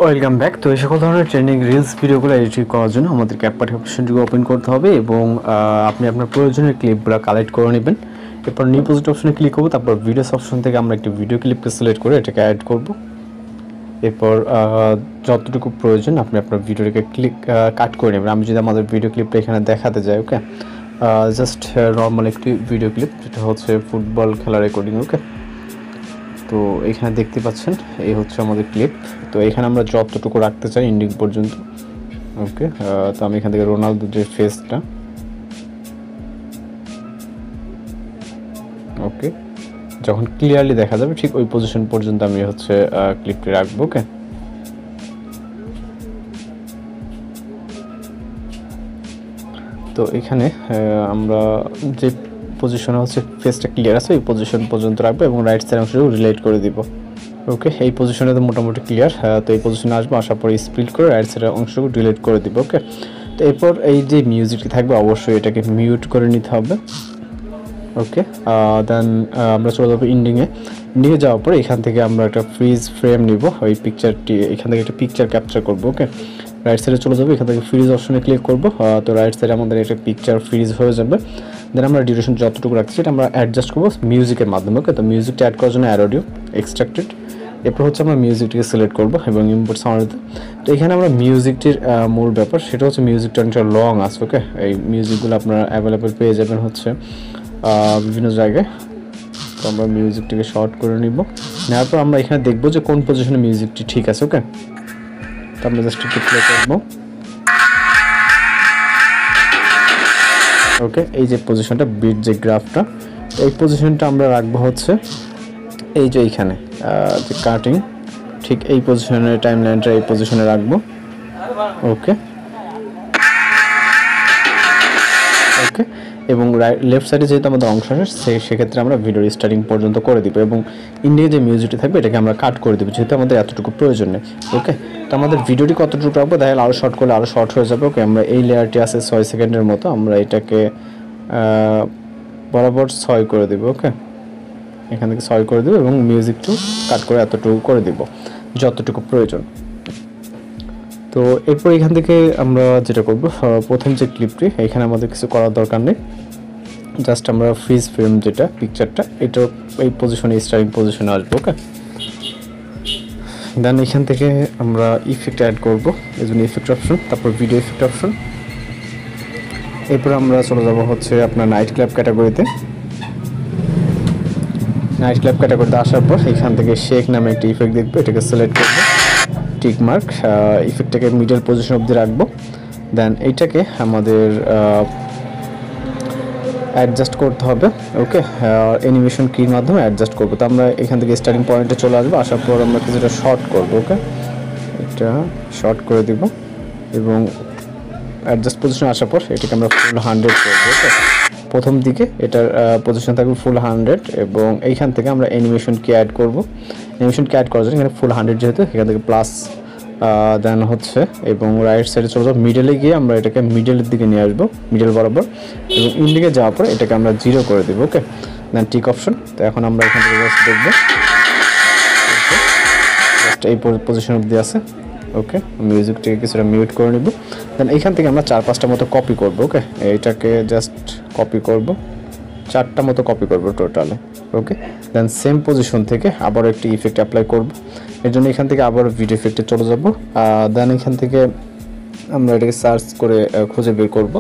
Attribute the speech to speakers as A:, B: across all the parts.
A: Welcome back. তো এই সকল ধরনের ট্রেনিং রিলস ভিডিওগুলো এডিট করার জন্য আমাদেরকে অ্যাপটি অপশনটিকে ওপেন করতে হবে এবং আপনি আপনার প্রয়োজনীয় ক্লিপগুলো কালেক্ট করে নেবেন। এরপর নিউ প্রজেক্ট অপশনে ক্লিক করব, তারপর ভিডিওস অপশন থেকে আমরা একটি ভিডিও ক্লিপকে সিলেক্ট করে এটাকে অ্যাড করব। এরপর যতটুকু প্রয়োজন আপনি আপনার ভিডিওটাকে কাট করে নেবেন। আমি যদি আমাদের ভিডিও ক্লিপটা এখানে দেখাতে যাই, ওকে, জাস্ট নর্মাল একটি ভিডিও ক্লিপ যেটা হচ্ছে ফুটবল খেলা রেকর্ডিং। ওকে, তো এখানে দেখতে পাচ্ছেন এই হচ্ছে আমাদের ক্লিপ। তো এখানে আমরা যতটুকু রাখতে চাই এন্ডিং পর্যন্ত। ওকে, তো আমি এখান থেকে রোনালদোর যে ফেসটা, ওকে, যখন ক্লিয়ারলি দেখা যাবে ঠিক ওই পজিশন পর্যন্ত আমি হচ্ছে ক্লিপটি রাখবো। ওকে, তো এখানে আমরা যে পজিশনে হচ্ছে ফেসটা ক্লিয়ার আছে ওই পজিশন পর্যন্ত রাখবো এবং রাইট সাইড অংশটাও রিলেট করে দিব। ওকে, এই পজিশনে তো মোটামুটি ক্লিয়ার। তো এই পজিশনে আসবো, আসার পরে স্প্লিট করে রাইট সাইডের অংশটুকু ডিলিট করে দিব। ওকে, তো এরপর এই যে মিউজিকটি থাকবে অবশ্যই এটাকে মিউট করে নিতে হবে। ওকে, দেন আমরা চলে যাবো ইন্ডিংয়ে যাওয়ার পরে এখান থেকে আমরা একটা ফ্রিজ ফ্রেম নিব। ওই পিকচারটি এখান থেকে একটা পিকচার ক্যাপচার করবো। ওকে, রাইট সাইডে চলে যাবো, এখান থেকে ফ্রিজ অপশনে ক্লিক করবো। তো রাইট সাইডে আমাদের একটা পিকচার ফ্রিজ হয়ে যাবে। দেন আমরা ডিউরেশন যতটুকু রাখছি সেটা আমরা অ্যাডজাস্ট করবো মিউজিকের মাধ্যমে। ওকে, তো মিউজিকটা অ্যাড করার জন্য অ্যাড অডিও এক্সট্রাক্টেড। এরপর হচ্ছে আমরা মিউজিকটিকে সিলেক্ট করবো এবং ইম্পোর্ট সাউন্ড। তো এখানে আমরা মিউজিকটির মূল ব্যাপার সেটা হচ্ছে মিউজিকটা অনেকটা লং আছে। ওকে, এই মিউজিকগুলো আপনারা অ্যাভেলেবেল পেয়ে যাবেন হচ্ছে বিভিন্ন জায়গায়। তো আমরা মিউজিকটিকে শর্ট করে নিব। নেওয়ার পর আমরা এখানে দেখবো যে কোন পজিশনে মিউজিকটি ঠিক আছে। ওকে, তো আমরা জাস্ট একটু প্লে করবো। ওকে, এই যে পজিশনটা বিট যে গ্রাফটা, এই পজিশনটা আমরা রাখবো হচ্ছে এই যে এইখানে যে কাটিং, ঠিক এই পজিশনের টাইম লাইনটা এই পজিশনে রাখবো। ওকে, ওকে, এবং লেফট সাইডে যেহেতু আমাদের অংশ আছে সেক্ষেত্রে আমরা ভিডিও স্টার্টিং পর্যন্ত করে দিব এবং ইন্ডিয়া যে মিউজিকটি থাকবে এটাকে আমরা কাট করে দেবো যেহেতু আমাদের এতটুকু প্রয়োজন নেই। ওকে, তো আমাদের ভিডিওটি কতটুকু রাখবো দেখা গেলে আরও শর্ট করলে আরও শর্ট হয়ে যাবে। ওকে, আমরা এই লেয়ারটি আছে 6 সেকেন্ডের মতো, আমরা এটাকে বরাবর 6 করে দেবো। ওকে, এখান থেকে 6 করে দেবো এবং মিউজিকটু কাট করে এতটুকু করে দেবো যতটুকু প্রয়োজন। তো এরপর এখান থেকে আমরা যেটা করব, প্রথম যে ক্লিপটি এখানে আমাদের কিছু করার দরকার নেই, জাস্ট আমরা ফ্রিজ ফ্রেম যেটা পিকচারটা এটা এই পজিশনে স্টার্টিং পজিশনে আসবো। ওকে, দেন এখান থেকে আমরা ইফেক্ট অ্যাড করব, এই জন্য ইফেক্ট অপশন, তারপর ভিডিও ইফেক্ট অপশন। এরপর আমরা চলে যাব হচ্ছে আপনার নাইট ক্লাব ক্যাটাগরিতে। নাইট ক্লাব ক্যাটাগরিতে আসার পর এখান থেকে শেক নামে একটি ইফেক্ট দেখবো, এটাকে সিলেক্ট করবো, টিক মার্ক, ইফেক্টটাকে মিডল পজিশন অবধি রাখবো। দেন এইটাকে আমাদের অ্যাডজাস্ট করতে হবে। ওকে, অ্যানিমেশন কির মাধ্যমে অ্যাডজাস্ট করবো। তো আমরা এখান থেকে স্টার্টিং পয়েন্টে চলে আসবো, আসার পর আমরা কিছুটা শর্ট করবো। ওকে, এটা শর্ট করে দিব এবং অ্যাডজাস্ট পজিশনে আসার পর এটাকে আমরা ফুল 100 করবো। ওকে, প্রথম দিকে এটার পজিশন থাকবে ফুল 100 এবং এইখান থেকে আমরা অ্যানিমেশন কি অ্যাড করবো। অ্যানিমেশন কি অ্যাড করার জন্য এখানে ফুল 100 যেহেতু এখান থেকে প্লাস দেন হচ্ছে এবং রাইট সাইডে চলে যাবো, মিডলে গিয়ে আমরা এটাকে মিডলের দিকে নিয়ে আসবো, মিডল বরাবর, এবং ইন্ডিকে যাওয়ার পর এটাকে আমরা 0 করে দেবো। ওকে, দেন টিক অপশন। তো এখন আমরা এখান থেকে জাস্ট দেখবো, জাস্ট এই পজিশন অবধি আছে। ওকে, মিউজিকটাকে কিছুটা মিউট করে নিব। দেন এইখান থেকে আমরা 4-5টা মতো কপি করবো। ওকে, এইটাকে জাস্ট কপি করব, 4টা মতো কপি করব টোটালে। ওকে, দেন সেম পজিশন থেকে আবার একটি ইফেক্ট অ্যাপ্লাই করব। এর জন্য এখান থেকে আবার ভিডিও ইফেক্টে চলে যাব। দেন এখান থেকে আমরা এটাকে সার্চ করে খুঁজে বের করব।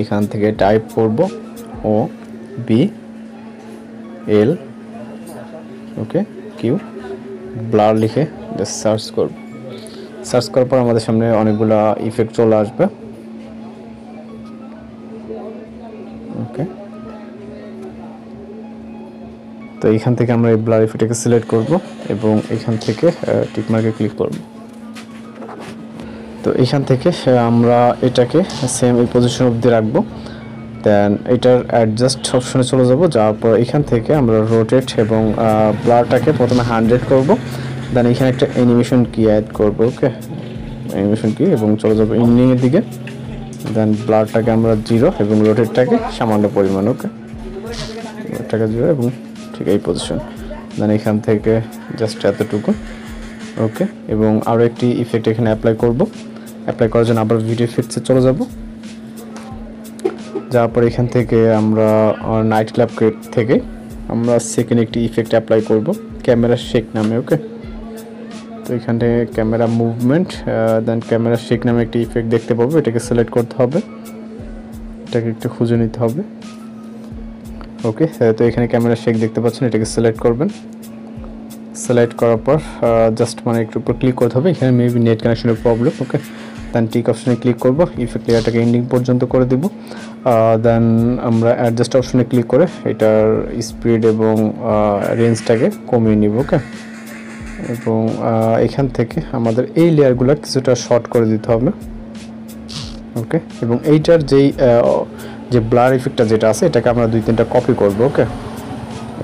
A: এখান থেকে টাইপ করব OBL, ওকে, কিউ ব্লার লিখে জাস্ট সার্চ করব। সার্চ করার পর আমাদের সামনে অনেকগুলো ইফেক্ট চলে আসবে। ওকে, তো এইখান থেকে আমরা এই ব্লার ইফেক্টটাকে সিলেক্ট করব এবং এখান থেকে টিক মার্কে ক্লিক করব। তো এইখান থেকে আমরা এটাকে সেম এই পজিশন অবধি রাখবো। দেন এটার অ্যাডজাস্ট অপশনে চলে যাব, যাওয়ার পর এখান থেকে আমরা রোটেট এবং ব্লারটাকে প্রথমে 100 করব। দেন এখানে একটা অ্যানিমেশন কি অ্যাড করব। ওকে, অ্যানিমেশন কি এবং চলে যাবো ইন্ডিংয়ের দিকে। দেন ব্লারটাকে আমরা 0 এবং রোটেটটাকে সামান্য পরিমাণ। ওকে, রোটেটটাকে 0 এবং ঠিক এই পজিশন। দেন এখান থেকে জাস্ট এতটুকু ওকে, এবং আরও একটি ইফেক্ট এখানে অ্যাপ্লাই করব। অ্যাপ্লাই করার জন্য আবার ভিডিও ইফেক্টসে চলে যাব। যাওয়ার পর এখান থেকে আমরা নাইট ক্লাব থেকে আমরা সেকেন্ড একটি ইফেক্ট অ্যাপ্লাই করব, ক্যামেরা শেক নামে। ওকে, তো এখান থেকে ক্যামেরা মুভমেন্ট, দেন ক্যামেরা শেক নামে একটি ইফেক্ট দেখতে পাবো। এটাকে সিলেক্ট করতে হবে, এটাকে একটু খুঁজে নিতে হবে। ওকে, তো এখানে ক্যামেরা শেক দেখতে পাচ্ছেন, এটাকে সিলেক্ট করবেন। সিলেক্ট করার পর জাস্ট মানে একটু উপর ক্লিক করতে হবে। এখানে মেবি নেট কানেকশনের প্রবলেম। ওকে, দেন টিক অপশনে ক্লিক করব, ইফেক্ট লেয়ারটাকে এন্ডিং পর্যন্ত করে দিব। দেন আমরা অ্যাডজাস্ট অপশনে ক্লিক করে এটার স্পিড এবং রেঞ্জটাকে কমিয়ে নিব। ওকে, এবং এখান থেকে আমাদের এই লেয়ারগুলো কিছুটা শর্ট করে দিতে হবে। ওকে, এবং এইটার যে ব্লার ইফেক্টটা যেটা আছে এটাকে আমরা 2-3টা কপি করব। ওকে,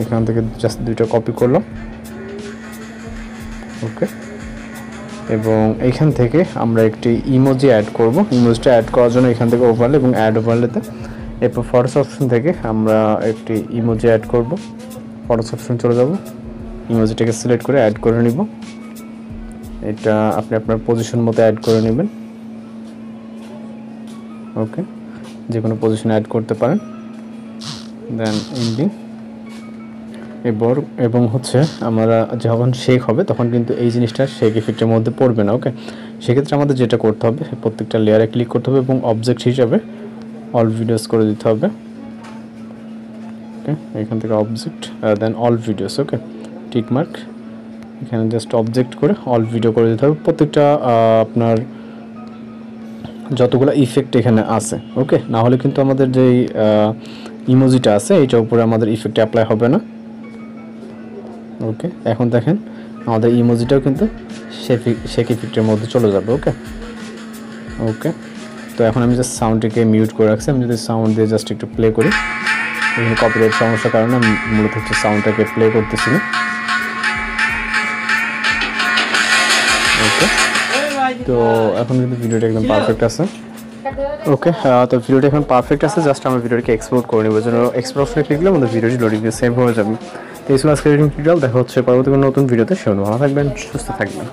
A: এখান থেকে জাস্ট 2টা কপি করলাম। ওকে, এবং এইখান থেকে আমরা একটি ইমোজি অ্যাড করব। ইমোজিটা অ্যাড করার জন্য এখান থেকে ওভারলে এবং অ্যাড ওভারলেতে, এরপর ফটোস অপশন থেকে আমরা একটি ইমোজি অ্যাড করব। ফটোস অপশন চলে যাব, ইমোজিটাকে সিলেক্ট করে অ্যাড করে নিব। এটা আপনি আপনার পজিশন মতো অ্যাড করে নেবেন। ওকে, যে কোনো পজিশনে অ্যাড করতে পারেন। দেন এন্ডিং, এবং হচ্ছে আমরা যখন শেক হবে তখন কিন্তু এই জিনিসটা শেক ইফেক্টের মধ্যে পড়বে না। ওকে, সেক্ষেত্রে আমাদের যেটা করতে হবে, প্রত্যেকটা লেয়ারে ক্লিক করতে হবে এবং অবজেক্ট হিসাবে অল ভিডিওস করে দিতে হবে। ওকে, এখান থেকে অবজেক্ট, দেন অল ভিডিওস। ওকে, টিক মার্ক, এখানে জাস্ট অবজেক্ট করে অল ভিডিও করে দিতে হবে প্রত্যেকটা আপনার যতগুলো ইফেক্ট এখানে আছে। ওকে, না হলে কিন্তু আমাদের যেই ইমোজিটা আছে এইটার উপরে আমাদের ইফেক্ট অ্যাপ্লাই হবে না। ওকে, এখন দেখেন আমাদের ইমোজিটাও কিন্তু শেক ইফেক্টের মধ্যে চলে যাবে। ওকে, ওকে, তো এখন আমি জাস্ট সাউন্ডটিকে মিউট করে রাখছি। আমি যদি সাউন্ড দিয়ে জাস্ট একটু প্লে করি, এখানে কপিরাইট সমস্যার কারণে আমি মূলত হচ্ছে সাউন্ডটাকে প্লে করতেছি না। ওকে, তো এখন কিন্তু ভিডিওটা একদম পারফেক্ট আছে। ওকে, তো ভিডিওটা এখন পারফেক্ট আছে। জাস্ট আমরা ভিডিওটাকে এক্সপোর্ট করে নেব। জন্য এক্সপোর্ট অপশনে ক্লিক করলে আমাদের ভিডিওটি লোডিং সেভ হয়ে যাবে। তো এই ছিল আজকের টিউটোরিয়াল। দেখা হচ্ছে পরবর্তী কোনো নতুন ভিডিওতে। সবাই ভালো থাকবেন, সুস্থ থাকবেন।